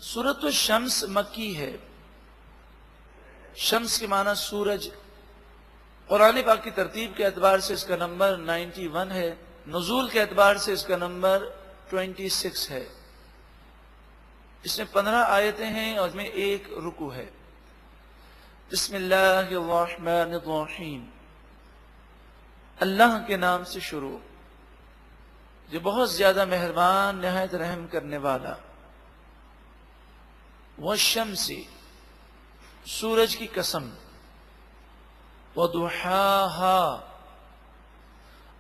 سورۃ الشمس مکی ہے. شمس کے معنی سورج. قرآن پاک کی ترتیب کے اعتبار سے اس کا نمبر 91 ہے. نزول کے اعتبار سے اس کا نمبر 26 ہے. اس میں 15 آیتیں ہیں اور اس میں ایک رکوع ہے. بسم اللہ الرحمن الرحیم. اللہ کے نام سے شروع جو بہت زیادہ مہربان نہایت رحم کرنے والا. والشمس سورج کی قسم. وضحاها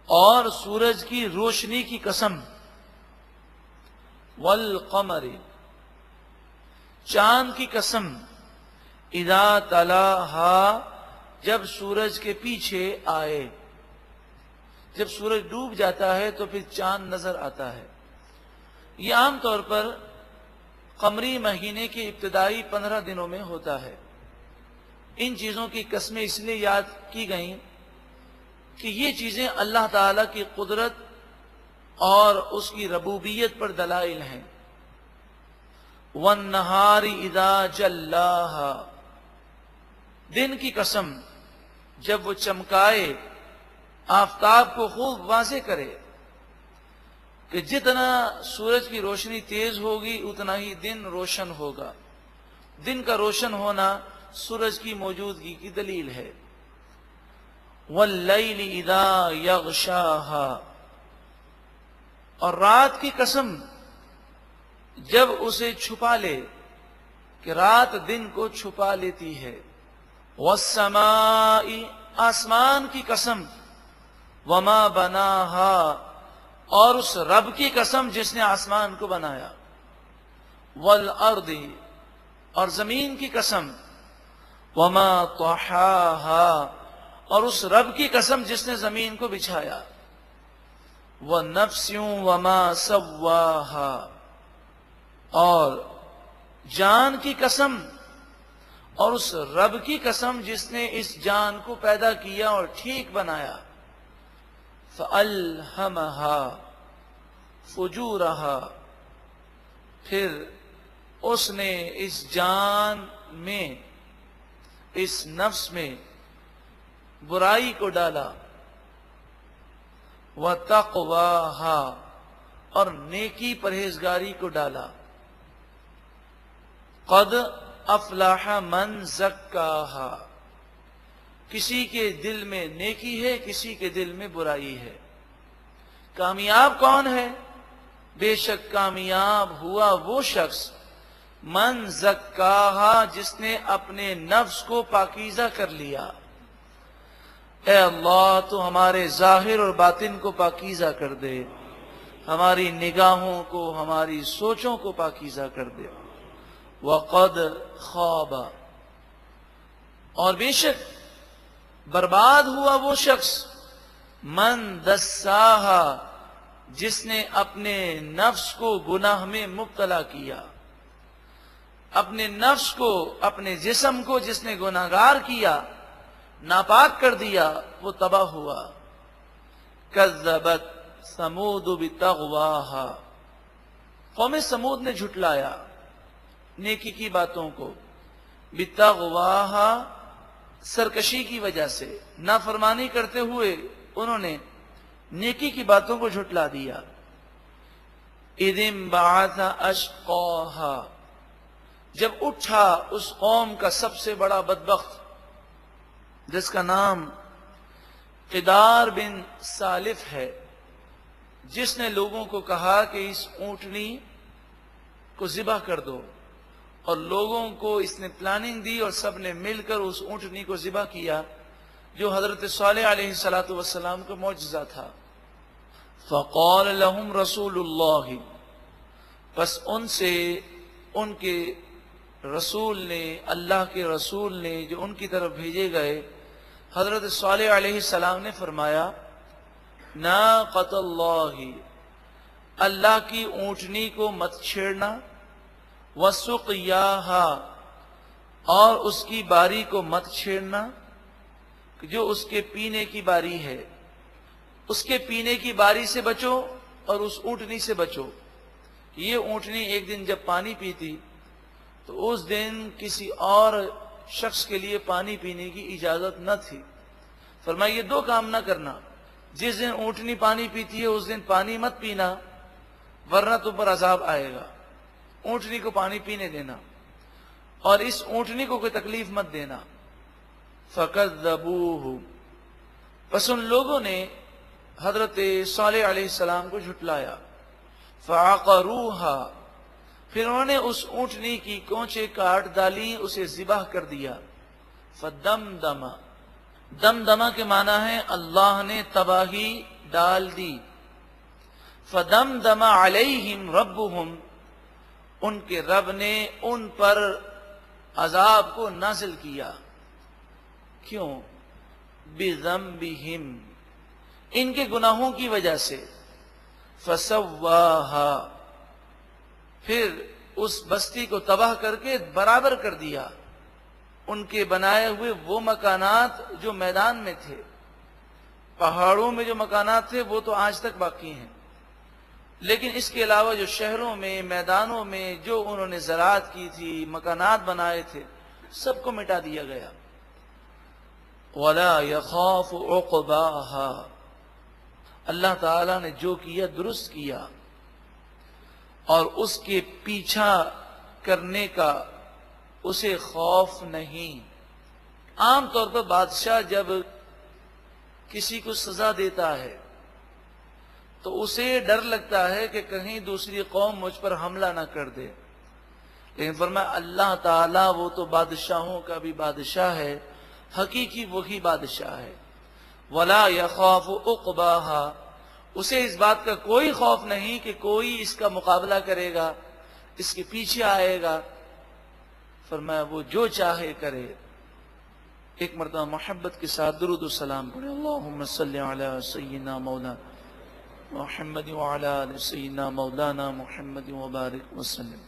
اور سورج کی روشنی کی قسم. والقمر چاند کی قسم. اذا تلاها جب سورج کے پیچھے آئے. جب سورج ڈوب جاتا ہے تو پھر چاند نظر آتا ہے. یہ عام طور پر قمری مہینے کے ابتدائی 15 دنوں میں ہوتا ہے. ان چیزوں کی قسمیں اس لیے یاد کی گئیں کہ یہ چیزیں اللہ تعالی کی قدرت اور اس کی ربوبیت پر دلائل ہیں. وَالنَّهَارِ إِذَا جَلَّاهَا دن کی قسم جب وہ چمکائے آفتاب کو خوب واضح کرے کہ جتنا سورج کی روشنی تیز ہوگی اتنا ہی دن روشن ہوگا. دن کا روشن ہونا سورج کی موجودگی کی دلیل ہے. وَاللَّيْلِ إِذَا يَغْشَاهَا اور رات کی قسم جب اسے چھپا لے کہ رات دن کو چھپا لیتی ہے. وَالسَّمَاءِ آسمان کی قسم. وَمَا بَنَاهَا اور اس رب کی قسم جس نے آسمان کو بنایا. وَالْأَرْضِ اور زمین کی قسم. وَمَا طَحَاهَا اور اس رب کی قسم جس نے زمین کو بچھایا. وَنَفْسٍ وَمَا سَوَّاهَا اور جان کی قسم اور اس رب کی قسم جس نے اس جان کو پیدا کیا اور ٹھیک بنایا. فَأَلْهَمَهَا فُجُورَهَا پھر اس نے اس جان میں اس نفس میں برائی کو ڈالا. وَتَقْوَاهَا اور نیکی پرہیزگاری کو ڈالا. قَدْ أَفْلَحَ مَنْ زَكَّاهَا کسی کے دل میں نیکی ہے کسی کے دل میں برائی ہے. کامیاب کون ہے؟ بے شک کامیاب ہوا وہ شخص من زکاہا جس نے اپنے نفس کو پاکیزہ کر لیا. اے اللہ تو ہمارے ظاہر اور باطن کو پاکیزہ کر دے. ہماری نگاہوں کو ہماری سوچوں کو پاکیزہ کر دے. وقد خواب اور بے شک برباد ہوا وہ شخص من دساہا جس نے اپنے نفس کو گناہ میں مبتلا کیا. اپنے نفس کو اپنے جسم کو جس نے گناہگار کیا ناپاک کر دیا وہ تباہ ہوا. کذبت ثمود بتغواہا قوم سمود نے جھٹلایا نیکی کی باتوں کو. بتغواہا سرکشی کی وجہ سے نافرمانی کرتے ہوئے انہوں نے نیکی کی باتوں کو جھٹلا دیا. اذ انبعث اشقاہا جب اٹھا اس قوم کا سب سے بڑا بدبخت جس کا نام قدار بن سالف ہے جس نے لوگوں کو کہا کہ اس اونٹنی کو ذبح کر دو اور لوگوں کو اس نے پلاننگ دی اور سب نے مل کر اس اونٹنی کو ذبح کیا جو حضرت صالح علیہ السلام کا معجزہ تھا. فقال لهم رسول اللہ پس ان سے ان کے رسول نے اللہ کے رسول نے جو ان کی طرف بھیجے گئے حضرت صالح علیہ السلام نے فرمایا ناقۃ اللہ اللہ کی اونٹنی کو مت چھیڑنا. وسقیاہا اور اس کی باری کو مت چھیڑنا جو اس کے پینے کی باری ہے. اس کے پینے کی باری سے بچو اور اس اونٹنی سے بچو. یہ اونٹنی ایک دن جب پانی پیتی تو اس دن کسی اور شخص کے لیے پانی پینے کی اجازت نہ تھی. فرمایا یہ دو کام نہ کرنا، جس دن اونٹنی پانی پیتی ہے اس دن پانی مت پینا ورنہ تم پر عذاب آئے گا. اونٹنی کو پانی پینے دینا اور اس اونٹنی کو کوئی تکلیف مت دینا. فَكَذَّبُوهُ، پس ان لوگوں نے حضرت صالح علیہ السلام کو جھٹلایا. فَعَقَرُوهَا، پھر انہوں نے اس اونٹنی کی کونچے کاٹ ڈالی، اسے ذبح کر دیا. فَدَمْدَمَ، دمدمہ کے معنی ہے اللہ نے تباہی ڈال دی. فَدَمْدَمَ عَلَيْهِمْ رَبُّهُمْ، ان کے رب نے ان پر عذاب کو نازل کیا. کیوں؟ بِذَنبِهِمْ، ان کے گناہوں کی وجہ سے. فَسَوَّاهَا، پھر اس بستی کو تباہ کر کے برابر کر دیا. ان کے بنائے ہوئے وہ مکانات جو میدان میں تھے، پہاڑوں میں جو مکانات تھے وہ تو آج تک باقی ہیں، لیکن اس کے علاوہ جو شہروں میں میدانوں میں جو انہوں نے زراعت کی تھی، مکانات بنائے تھے، سب کو مٹا دیا گیا. وَلَا يَخَافُ عُقْبَاهَا، اللہ تعالیٰ نے جو کیا درست کیا اور اس کے پیچھا کرنے کا اسے خوف نہیں. عام طور پر بادشاہ جب کسی کو سزا دیتا ہے تو اسے ڈر لگتا ہے کہ کہیں دوسری قوم مجھ پر حملہ نہ کر دے، لیکن فرمایا اللہ تعالیٰ وہ تو بادشاہوں کا بھی بادشاہ ہے، حقیقی وہی بادشاہ ہے. وَلَا يَخَافُ عُقْبَاهَا، اسے اس بات کا کوئی خوف نہیں کہ کوئی اس کا مقابلہ کرے گا، اس کے پیچھے آئے گا. فرمایا وہ جو چاہے کرے. ایک مرتبہ محبت کے ساتھ درود و سلام پڑھے. اللہم صلی علی سیدنا مولانا محمد وعلی آل سیدنا مولانا محمد وبارک وسلم.